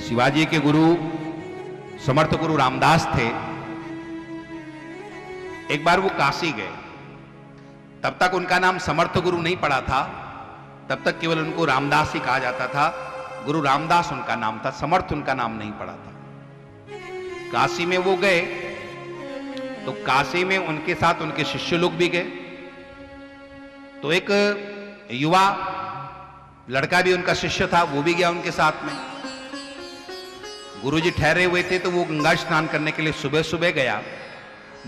शिवाजी के गुरु समर्थ गुरु रामदास थे। एक बार वो काशी गए, तब तक उनका नाम समर्थ गुरु नहीं पड़ा था, तब तक केवल उनको रामदास ही कहा जाता था। गुरु रामदास उनका नाम था, समर्थ उनका नाम नहीं पड़ा था। काशी में वो गए तो काशी में उनके साथ उनके शिष्य लोग भी गए। तो एक युवा लड़का भी उनका शिष्य था, वो भी गया उनके साथ में। गुरुजी ठहरे हुए थे तो वो गंगा स्नान करने के लिए सुबह सुबह गया।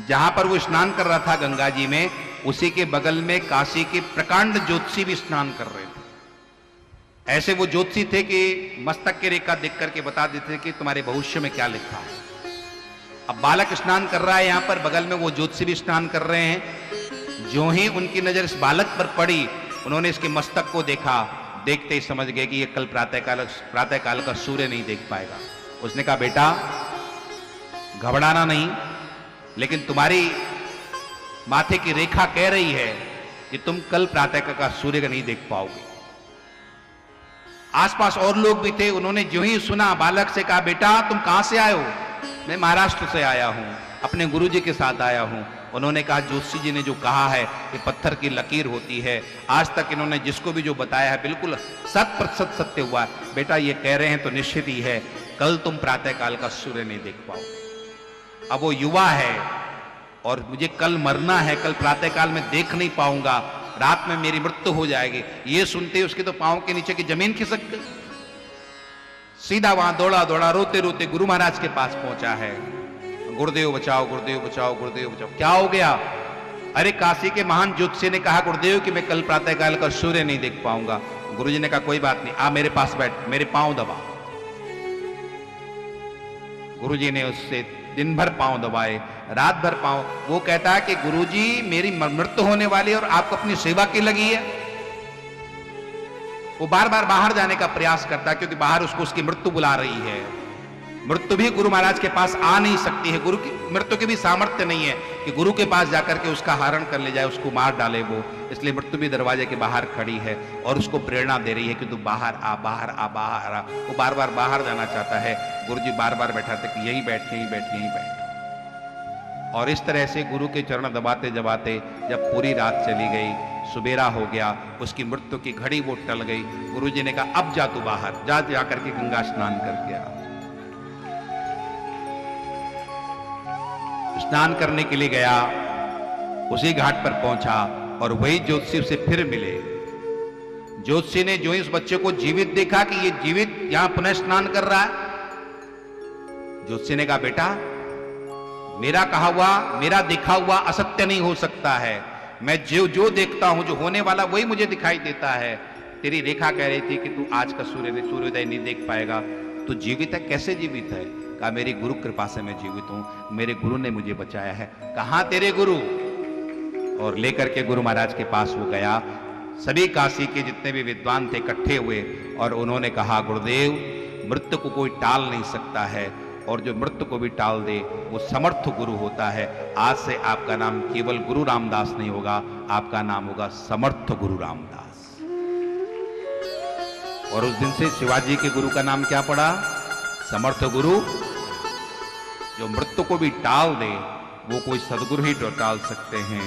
जहां पर वो स्नान कर रहा था गंगा जी में, उसी के बगल में काशी के प्रकांड ज्योतिषी भी स्नान कर रहे थे। ऐसे वो ज्योतिषी थे कि मस्तक की रेखा देख करके बता देते थे कि तुम्हारे भविष्य में क्या लिखा है। अब बालक स्नान कर रहा है, यहां पर बगल में वो ज्योतिषी भी स्नान कर रहे हैं। जो ही उनकी नजर इस बालक पर पड़ी, उन्होंने इसके मस्तक को देखा, देखते ही समझ गए कि ये कल प्रातःकाल का सूर्य नहीं देख पाएगा। उसने कहा, बेटा घबराना नहीं, लेकिन तुम्हारी माथे की रेखा कह रही है कि तुम कल प्रातःकाल का सूर्य का नहीं देख पाओगे। आसपास और लोग भी थे, उन्होंने जो ही सुना बालक से कहा, बेटा तुम कहां से आए हो? मैं महाराष्ट्र से आया हूं, अपने गुरुजी के साथ आया हूं। उन्होंने कहा, ज्योतिषी जी ने जो कहा है कि पत्थर की लकीर होती है, आज तक इन्होंने जिसको भी जो बताया है बिल्कुल 100% सत्य हुआ। बेटा ये कह रहे हैं तो निश्चित ही है, कल तुम प्रातःकाल का सूर्य नहीं देख पाओ। अब वो युवा है और मुझे कल मरना है, कल प्रातःकाल में देख नहीं पाऊंगा, रात में मेरी मृत्यु हो जाएगी। ये सुनते ही उसके तो पांव के नीचे की जमीन खिसक गई। सीधा वहां दौड़ा दौड़ा रोते रोते गुरु महाराज के पास पहुंचा है। गुरुदेव बचाओ, गुरुदेव बचाओ, गुरुदेव बचाओ। क्या हो गया? अरे काशी के महान ज्योतिषी ने कहा गुरुदेव कि मैं कल प्रातःकाल का सूर्य नहीं देख पाऊंगा। गुरुजी ने कहा कोई बात नहीं, आ मेरे पास बैठ, मेरे पांव दबा। गुरुजी ने उससे दिन भर पांव दबाए, रात भर पांव। वो कहता है कि गुरुजी मेरी मृत्यु होने वाली है और आपको अपनी सेवा की लगी है। वो बार बार बाहर जाने का प्रयास करता है, क्योंकि बाहर उसको उसकी मृत्यु बुला रही है। मृत्यु भी गुरु महाराज के पास आ नहीं सकती है। गुरु की मृत्यु की भी सामर्थ्य नहीं है कि गुरु के पास जाकर के उसका हरण कर ले जाए, उसको मार डाले वो। इसलिए मृत्यु भी दरवाजे के बाहर खड़ी है और उसको प्रेरणा दे रही है कि तू बाहर आ, बाहर आ, बाहर आ। वो बार बार बाहर जाना चाहता है। गुरुजी बार बार बैठाते कि यही बैठ, यही बैठ, यही बैठ। और इस तरह से गुरु के चरण दबाते दबाते जब पूरी रात चली गई, सुबेरा हो गया, उसकी मृत्यु की घड़ी वो टल गई। गुरुजी ने कहा अब जा तू बाहर, जा जाकर के गंगा स्नान करके आ। स्नान करने के लिए गया, उसी घाट पर पहुंचा और वही ज्योतिषी से फिर मिले। ज्योतिषी ने जो ही उस बच्चे को जीवित देखा कि ये जीवित यहां पुनः स्नान कर रहा है, ज्योतिषी ने कहा बेटा मेरा कहा हुआ, मेरा देखा हुआ असत्य नहीं हो सकता है। मैं जो देखता हूं, जो होने वाला वही मुझे दिखाई देता है। तेरी रेखा कह रही थी कि तू आज का सूर्योदय नहीं देख पाएगा। तू जीवित है? कैसे जीवित है? कहा मेरी गुरु कृपा से मैं जीवित हूं, मेरे गुरु ने मुझे बचाया है। कहां तेरे गुरु? और लेकर के गुरु महाराज के पास वो गया। सभी काशी के जितने भी विद्वान थे इकट्ठे हुए और उन्होंने कहा गुरुदेव मृत्यु को कोई टाल नहीं सकता है, और जो मृत्यु को भी टाल दे वो समर्थ गुरु होता है। आज से आपका नाम केवल गुरु रामदास नहीं होगा, आपका नाम होगा समर्थ गुरु रामदास। और उस दिन से शिवाजी के गुरु का नाम क्या पड़ा? समर्थ गुरु। जो मृत्यु को भी टाल दे वो कोई सदगुरु ही टाल सकते हैं।